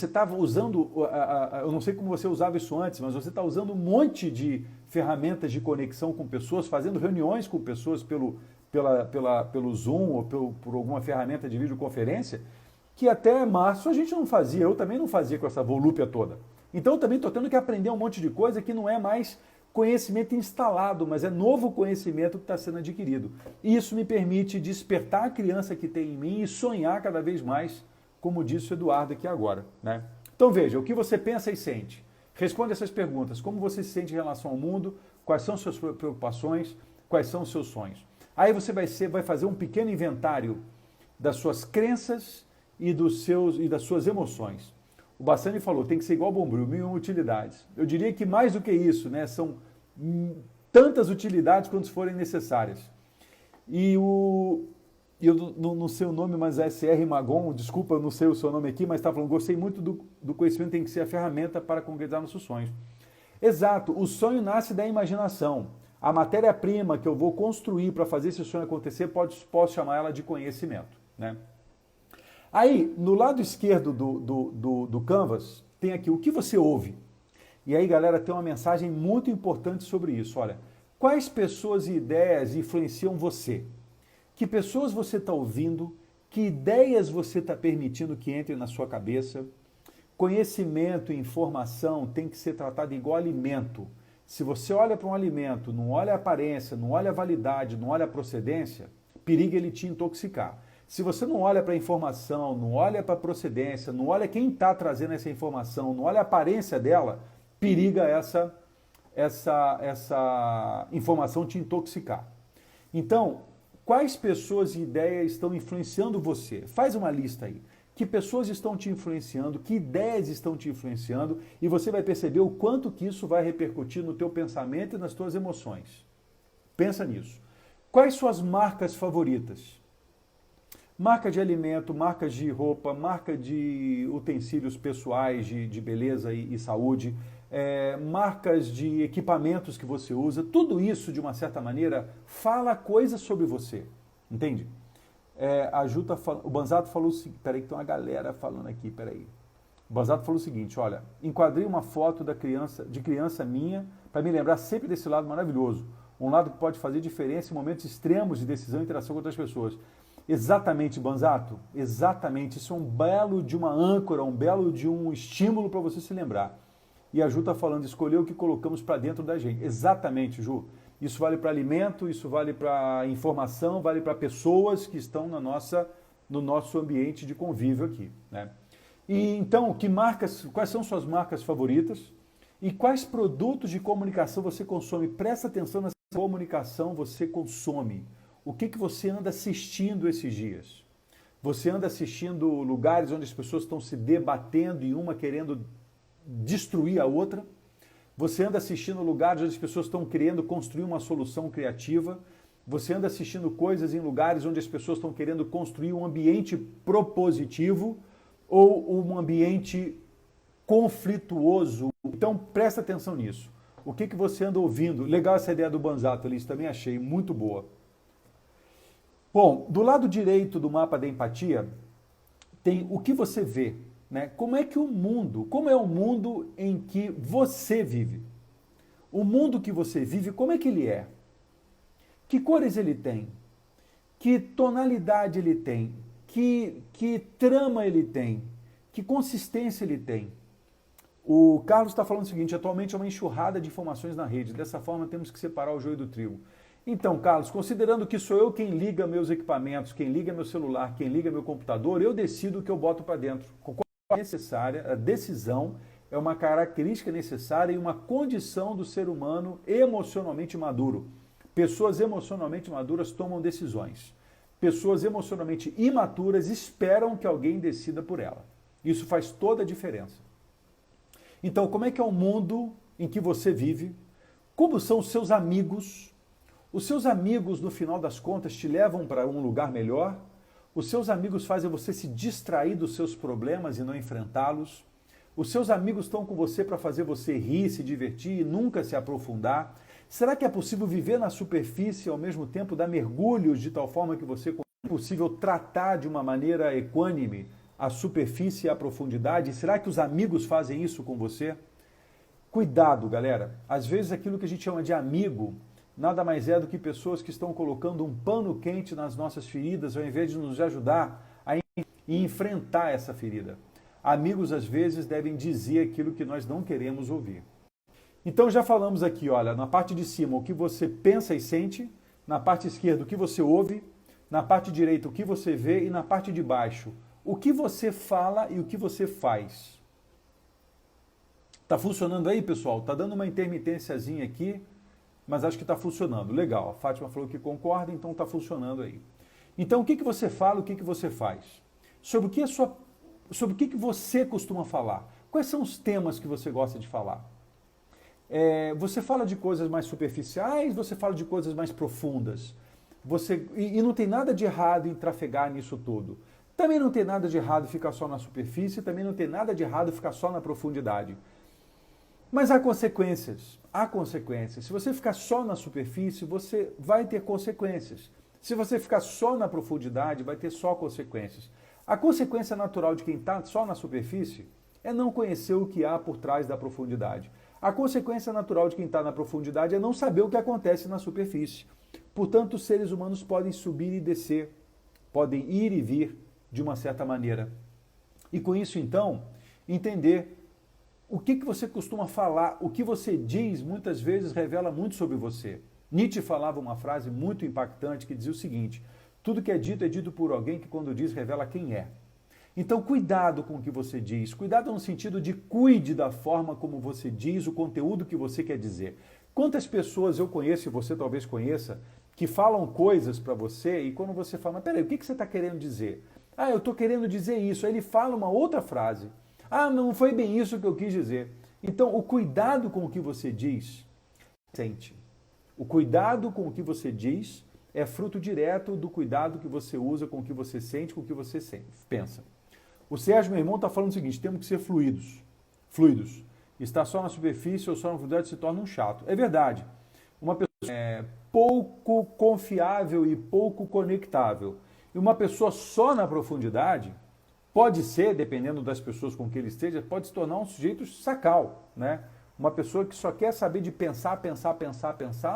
estava usando, eu não sei como você usava isso antes, mas você está usando um monte de ferramentas de conexão com pessoas, fazendo reuniões com pessoas pelo Zoom ou por alguma ferramenta de videoconferência, que até março a gente não fazia, eu também não fazia com essa volúpia toda. Então eu também estou tendo que aprender um monte de coisa que não é mais conhecimento instalado, mas é novo conhecimento que está sendo adquirido. E isso me permite despertar a criança que tem em mim e sonhar cada vez mais, como disse o Eduardo aqui agora, né? Então veja, o que você pensa e sente? Responda essas perguntas. Como você se sente em relação ao mundo? Quais são suas preocupações? Quais são os seus sonhos? Aí você vai fazer um pequeno inventário das suas crenças e das suas emoções. O Bassani falou, tem que ser igual Bombril, 1001 utilidades. Eu diria que mais do que isso, né? São tantas utilidades quanto forem necessárias. E eu não sei o nome, mas é SR Magon, desculpa, eu não sei o seu nome aqui, mas está falando, gostei muito do conhecimento, tem que ser a ferramenta para concretizar nossos sonhos. Exato, o sonho nasce da imaginação. A matéria-prima que eu vou construir para fazer esse sonho acontecer, posso chamar ela de conhecimento, né? Aí, no lado esquerdo do Canvas, tem aqui o que você ouve. E aí, galera, tem uma mensagem muito importante sobre isso. Olha, quais pessoas e ideias influenciam você? Que pessoas você está ouvindo? Que ideias você está permitindo que entrem na sua cabeça? Conhecimento e informação tem que ser tratado igual alimento. Se você olha para um alimento, não olha a aparência, não olha a validade, não olha a procedência, periga ele te intoxicar. Se você não olha para a informação, não olha para a procedência, não olha quem está trazendo essa informação, não olha a aparência dela, periga essa informação te intoxicar. Então, quais pessoas e ideias estão influenciando você? Faz uma lista aí. Que pessoas estão te influenciando, que ideias estão te influenciando, e você vai perceber o quanto que isso vai repercutir no teu pensamento e nas tuas emoções. Pensa nisso. Quais suas marcas favoritas? Marca de alimento, marcas de roupa, marca de utensílios pessoais de beleza e saúde, marcas de equipamentos que você usa, tudo isso, de uma certa maneira, fala coisas sobre você, entende? A Ju tá falando, o Banzato falou o seguinte, peraí que tem uma galera falando aqui, peraí. O Banzato falou o seguinte, olha, enquadrei uma foto de criança minha para me lembrar sempre desse lado maravilhoso. Um lado que pode fazer diferença em momentos extremos de decisão e interação com outras pessoas. Exatamente, Banzato, exatamente. Isso é um belo de uma âncora, um belo de um estímulo para você se lembrar. E a Ju está falando, escolher o que colocamos para dentro da gente. Exatamente, Ju. Isso vale para alimento, isso vale para informação, vale para pessoas que estão no nosso ambiente de convívio aqui, né? E então, quais são suas marcas favoritas? E quais produtos de comunicação você consome? Presta atenção nessa comunicação você consome. O que você anda assistindo esses dias? Você anda assistindo lugares onde as pessoas estão se debatendo e uma querendo destruir a outra? Você anda assistindo lugares onde as pessoas estão querendo construir uma solução criativa? Você anda assistindo coisas em lugares onde as pessoas estão querendo construir um ambiente propositivo ou um ambiente conflituoso? Então presta atenção nisso. O que você anda ouvindo? Legal essa ideia do Banzato, Alice, também achei muito boa. Bom, do lado direito do mapa da empatia, tem o que você vê, né? Como é o mundo em que você vive? O mundo que você vive, como é que ele é? Que cores ele tem? Que tonalidade ele tem? Que trama ele tem? Que consistência ele tem? O Carlos está falando o seguinte, atualmente é uma enxurrada de informações na rede, dessa forma temos que separar o joio do trigo. Então, Carlos, considerando que sou eu quem liga meus equipamentos, quem liga meu celular, quem liga meu computador, eu decido o que eu boto para dentro. Necessária, a decisão é uma característica necessária e uma condição do ser humano emocionalmente maduro. Pessoas emocionalmente maduras tomam decisões. Pessoas emocionalmente imaturas esperam que alguém decida por ela. Isso faz toda a diferença. Então, como é que é o mundo em que você vive? Como são os seus amigos? Os seus amigos, no final das contas, te levam para um lugar melhor? Os seus amigos fazem você se distrair dos seus problemas e não enfrentá-los? Os seus amigos estão com você para fazer você rir, se divertir e nunca se aprofundar? Será que é possível viver na superfície e ao mesmo tempo dar mergulhos de tal forma que você é possível tratar de uma maneira equânime a superfície e a profundidade? Será que os amigos fazem isso com você? Cuidado, galera. Às vezes aquilo que a gente chama de amigo nada mais é do que pessoas que estão colocando um pano quente nas nossas feridas ao invés de nos ajudar a enfrentar essa ferida. Amigos, às vezes, devem dizer aquilo que nós não queremos ouvir. Então já falamos aqui, olha, na parte de cima o que você pensa e sente, na parte esquerda o que você ouve, na parte direita o que você vê e na parte de baixo o que você fala e o que você faz. Tá funcionando aí, pessoal? Tá dando uma intermitênciazinha aqui, mas acho que está funcionando. Legal, a Fátima falou que concorda, então está funcionando aí. Então o que você fala, o que você faz? Sobre o que você costuma falar? Quais são os temas que você gosta de falar? Você fala de coisas mais superficiais, você fala de coisas mais profundas? E não tem nada de errado em trafegar nisso tudo. Também não tem nada de errado ficar só na superfície, também não tem nada de errado ficar só na profundidade. Mas há consequências, há consequências. Se você ficar só na superfície, você vai ter consequências. Se você ficar só na profundidade, vai ter só consequências. A consequência natural de quem está só na superfície é não conhecer o que há por trás da profundidade. A consequência natural de quem está na profundidade é não saber o que acontece na superfície. Portanto, os seres humanos podem subir e descer, podem ir e vir de uma certa maneira. E com isso, então, entender o que você costuma falar, o que você diz, muitas vezes revela muito sobre você. Nietzsche falava uma frase muito impactante que dizia o seguinte: tudo que é dito por alguém que quando diz revela quem é. Então cuidado com o que você diz, cuidado no sentido de cuide da forma como você diz, o conteúdo que você quer dizer. Quantas pessoas eu conheço, e você talvez conheça, que falam coisas para você e quando você fala, mas peraí, o que você está querendo dizer? Ah, eu estou querendo dizer isso. Aí ele fala uma outra frase. Ah, não foi bem isso que eu quis dizer. Então, o cuidado com o que você diz, sente. O cuidado com o que você diz é fruto direto do cuidado que você usa com o que você sente, com o que você pensa. O Sérgio, meu irmão, está falando o seguinte, temos que ser fluidos. Fluidos. Estar só na superfície ou só na profundidade se torna um chato. É verdade. Uma pessoa pouco confiável e pouco conectável. E uma pessoa só na profundidade pode ser, dependendo das pessoas com que ele esteja, pode se tornar um sujeito sacal, né? Uma pessoa que só quer saber de pensar,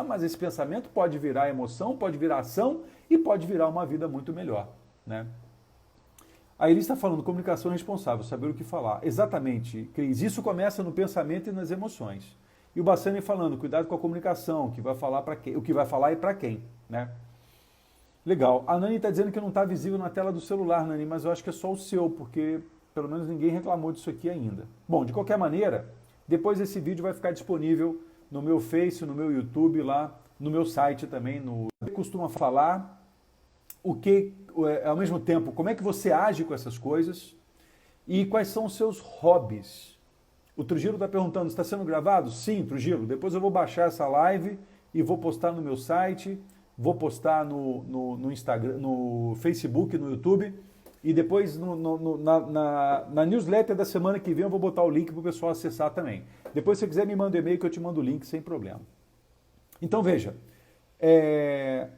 mas esse pensamento pode virar emoção, pode virar ação e pode virar uma vida muito melhor, né? Aí ele está falando comunicação responsável, saber o que falar. Exatamente, Cris. Isso começa no pensamento e nas emoções. E o Bassani falando, cuidado com a comunicação, que vai falar para quem, o que vai falar e para quem, né? Legal. A Nani está dizendo que não está visível na tela do celular, Nani, mas eu acho que é só o seu, porque pelo menos ninguém reclamou disso aqui ainda. Bom, de qualquer maneira, depois esse vídeo vai ficar disponível no meu Face, no meu YouTube, lá no meu site também. Você costuma falar o que, ao mesmo tempo, como é que você age com essas coisas e quais são os seus hobbies. O Trujillo está perguntando, está sendo gravado? Sim, Trujillo. Depois eu vou baixar essa live e vou postar no meu site. Vou postar no Instagram, no Facebook, no YouTube. E depois na newsletter da semana que vem eu vou botar o link para o pessoal acessar também. Depois, se você quiser, me manda um e-mail que eu te mando o link sem problema. Então, veja.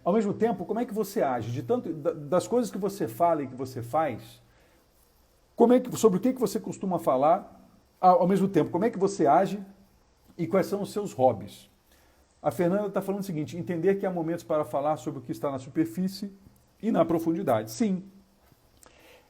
Ao mesmo tempo, como é que você age? Das coisas que você fala e que você faz, sobre o que você costuma falar, ao mesmo tempo, como é que você age e quais são os seus hobbies? A Fernanda está falando o seguinte, entender que há momentos para falar sobre o que está na superfície e na profundidade. Sim,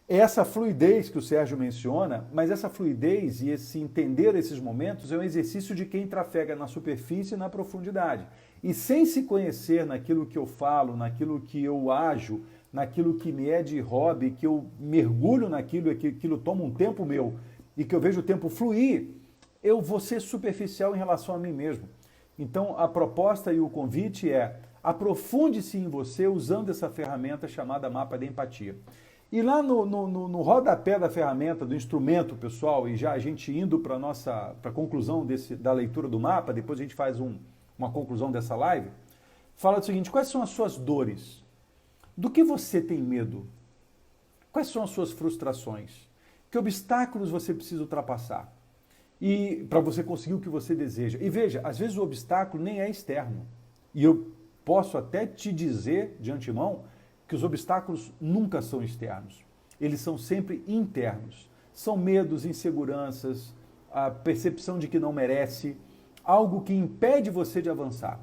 é essa fluidez que o Sérgio menciona, mas essa fluidez e esse entender esses momentos é um exercício de quem trafega na superfície e na profundidade. E sem se conhecer naquilo que eu falo, naquilo que eu ajo, naquilo que me é de hobby, que eu mergulho naquilo e que aquilo toma um tempo meu e que eu vejo o tempo fluir, eu vou ser superficial em relação a mim mesmo. Então, a proposta e o convite é aprofunde-se em você usando essa ferramenta chamada mapa da empatia. E lá no rodapé da ferramenta, do instrumento, pessoal, e já a gente indo para a conclusão da leitura do mapa, depois a gente faz uma conclusão dessa live, fala o seguinte, quais são as suas dores? Do que você tem medo? Quais são as suas frustrações? Que obstáculos você precisa ultrapassar? E para você conseguir o que você deseja. E veja, às vezes o obstáculo nem é externo. E eu posso até te dizer de antemão que os obstáculos nunca são externos. Eles são sempre internos. São medos, inseguranças, a percepção de que não merece, algo que impede você de avançar.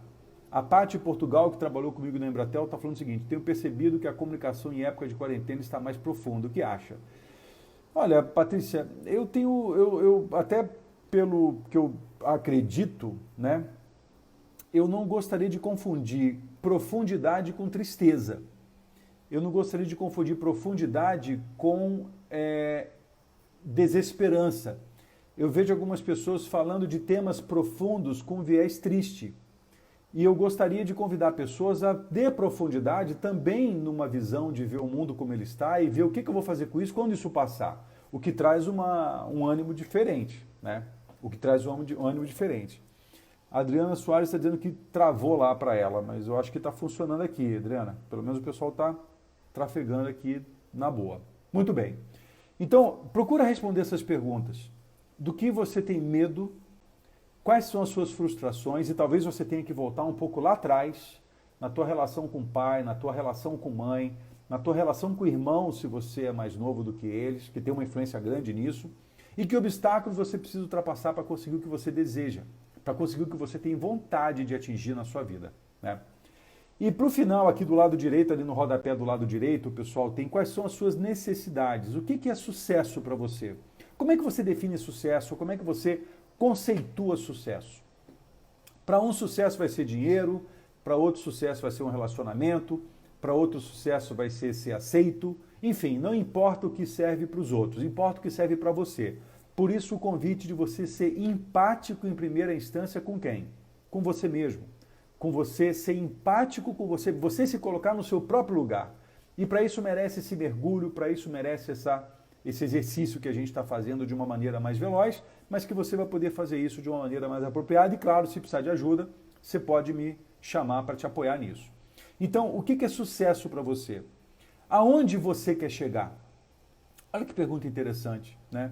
A Paty Portugal, que trabalhou comigo na Embratel, está falando o seguinte, tenho percebido que a comunicação em época de quarentena está mais profunda. O que acha? Olha, Patrícia, eu até pelo que eu acredito, né, eu não gostaria de confundir profundidade com tristeza. Eu não gostaria de confundir profundidade com desesperança. Eu vejo algumas pessoas falando de temas profundos com viés triste. E eu gostaria de convidar pessoas a ter profundidade também numa visão de ver o mundo como ele está e ver o que eu vou fazer com isso quando isso passar. O que traz um ânimo diferente, né? O que traz um ânimo diferente. A Adriana Soares está dizendo que travou lá para ela, mas eu acho que está funcionando aqui, Adriana. Pelo menos o pessoal está trafegando aqui na boa. Muito bem. Então, procura responder essas perguntas. Do que você tem medo? Quais são as suas frustrações? E talvez você tenha que voltar um pouco lá atrás, na tua relação com o pai, na tua relação com mãe, na tua relação com o irmão, se você é mais novo do que eles, que tem uma influência grande nisso. E que obstáculos você precisa ultrapassar para conseguir o que você deseja, para conseguir o que você tem vontade de atingir na sua vida, né? E para o final, aqui do lado direito, ali no rodapé do lado direito, o pessoal tem quais são as suas necessidades, o que é sucesso para você? Como é que você define sucesso? Como é que você conceitua sucesso? Para um, sucesso vai ser dinheiro, para outro, sucesso vai ser um relacionamento, para outro, sucesso vai ser aceito. Enfim, não importa o que serve para os outros, importa o que serve para você. Por isso, o convite de você ser empático em primeira instância com quem? Com você mesmo. Com você ser empático com você, você se colocar no seu próprio lugar. E para isso merece esse mergulho, para isso merece esse exercício que a gente está fazendo de uma maneira mais veloz, mas que você vai poder fazer isso de uma maneira mais apropriada. E claro, se precisar de ajuda, você pode me chamar para te apoiar nisso. Então, o que é sucesso para você? Aonde você quer chegar? Olha que pergunta interessante, né?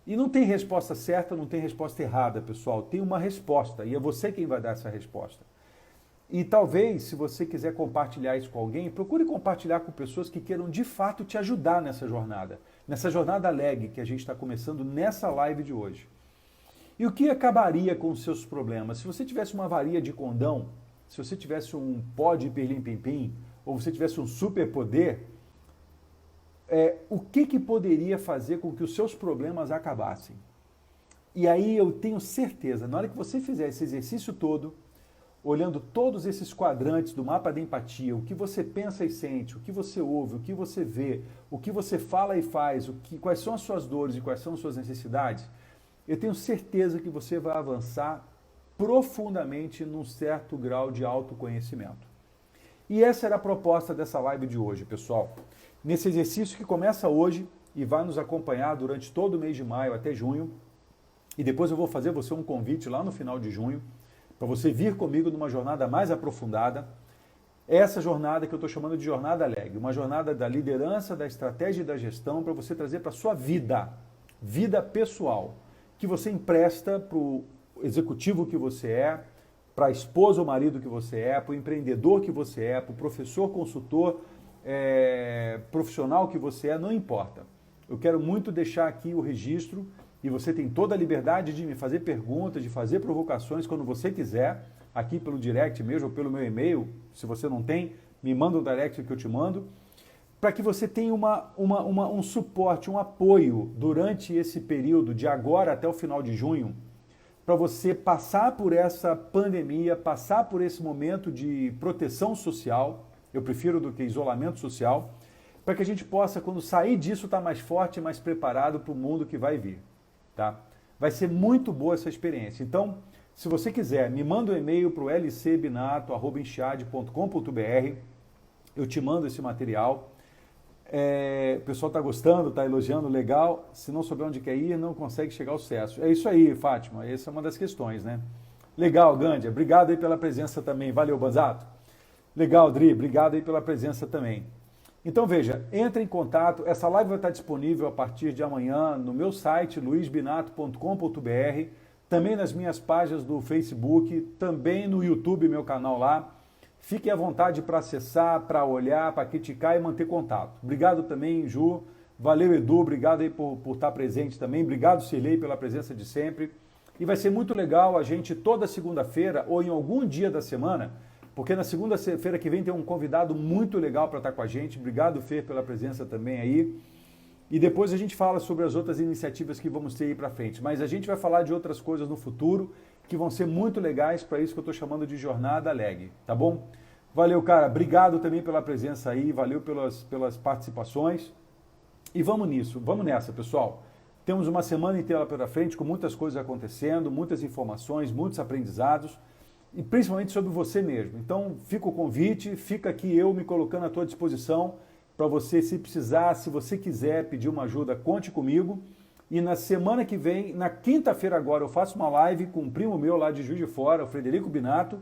E não tem resposta certa, não tem resposta errada, pessoal. Tem uma resposta e é você quem vai dar essa resposta. E talvez, se você quiser compartilhar isso com alguém, procure compartilhar com pessoas que queiram de fato te ajudar nessa jornada leg que a gente está começando nessa live de hoje. E o que acabaria com os seus problemas? Se você tivesse uma varia de condão, se você tivesse um pó de pirlim-pim-pim, ou você tivesse um superpoder, o que poderia fazer com que os seus problemas acabassem? E aí eu tenho certeza, na hora que você fizer esse exercício todo, olhando todos esses quadrantes do mapa da empatia, o que você pensa e sente, o que você ouve, o que você vê, o que você fala e faz, quais são as suas dores e quais são as suas necessidades, eu tenho certeza que você vai avançar profundamente num certo grau de autoconhecimento. E essa era a proposta dessa live de hoje, pessoal. Nesse exercício que começa hoje e vai nos acompanhar durante todo o mês de maio até junho, e depois eu vou fazer você um convite lá no final de junho, para você vir comigo numa jornada mais aprofundada. Essa jornada que eu estou chamando de jornada leg, uma jornada da liderança, da estratégia e da gestão para você trazer para a sua vida pessoal, que você empresta para o executivo que você é, para a esposa ou marido que você é, para o empreendedor que você é, para o professor, consultor, profissional que você é, não importa. Eu quero muito deixar aqui o registro e você tem toda a liberdade de me fazer perguntas, de fazer provocações quando você quiser, aqui pelo direct mesmo ou pelo meu e-mail. Se você não tem, me manda um direct que eu te mando, para que você tenha um suporte, um apoio durante esse período de agora até o final de junho, para você passar por essa pandemia, passar por esse momento de proteção social, eu prefiro do que isolamento social, para que a gente possa, quando sair disso, estar mais forte e mais preparado para o mundo que vai vir. Tá? Vai ser muito boa essa experiência. Então, se você quiser, me manda um e-mail para o lcbinato@enxade.com.br, eu te mando esse material. O pessoal está gostando, está elogiando, legal. Se não souber onde quer ir, não consegue chegar ao sucesso. É isso aí, Fátima, essa é uma das questões, né? Legal, Gândia, obrigado aí pela presença também. Valeu, Banzato. Legal, Dri, obrigado aí pela presença também. Então veja, entre em contato, essa live vai estar disponível a partir de amanhã no meu site, luizbinato.com.br, também nas minhas páginas do Facebook, também no YouTube, meu canal lá. Fique à vontade para acessar, para olhar, para criticar e manter contato. Obrigado também, Ju. Valeu, Edu. Obrigado aí por estar presente também. Obrigado, Cirlei, pela presença de sempre. E vai ser muito legal a gente, toda segunda-feira ou em algum dia da semana, porque na segunda-feira que vem tem um convidado muito legal para estar com a gente. Obrigado, Fer, pela presença também aí. E depois a gente fala sobre as outras iniciativas que vamos ter aí para frente. Mas a gente vai falar de outras coisas no futuro que vão ser muito legais para isso que eu estou chamando de jornada leg, tá bom? Valeu, cara. Obrigado também pela presença aí, valeu pelas participações. E vamos nisso, vamos nessa, pessoal. Temos uma semana inteira pela frente com muitas coisas acontecendo, muitas informações, muitos aprendizados e principalmente sobre você mesmo. Então, fica o convite, fica aqui eu me colocando à tua disposição para você, se precisar, se você quiser pedir uma ajuda, conte comigo. E na semana que vem, na quinta-feira agora, eu faço uma live com um primo meu lá de Juiz de Fora, o Frederico Binato,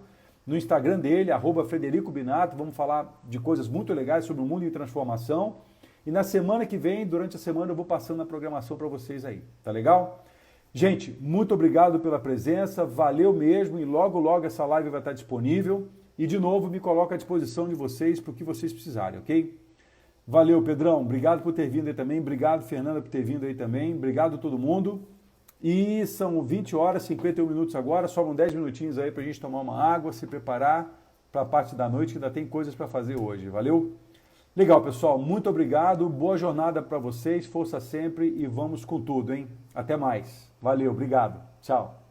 no Instagram dele, @FredericoBinato. Vamos falar de coisas muito legais sobre o mundo em transformação. E na semana que vem, durante a semana, eu vou passando a programação para vocês aí. Tá legal? Gente, muito obrigado pela presença, valeu mesmo e logo, logo essa live vai estar disponível. E de novo, me coloco à disposição de vocês para o que vocês precisarem, ok? Valeu, Pedrão. Obrigado por ter vindo aí também. Obrigado, Fernanda, por ter vindo aí também. Obrigado a todo mundo. E são 20 horas, 51 minutos agora. Sobram 10 minutinhos aí para a gente tomar uma água, se preparar para a parte da noite, que ainda tem coisas para fazer hoje. Valeu? Legal, pessoal. Muito obrigado. Boa jornada para vocês. Força sempre e vamos com tudo, hein? Até mais. Valeu. Obrigado. Tchau.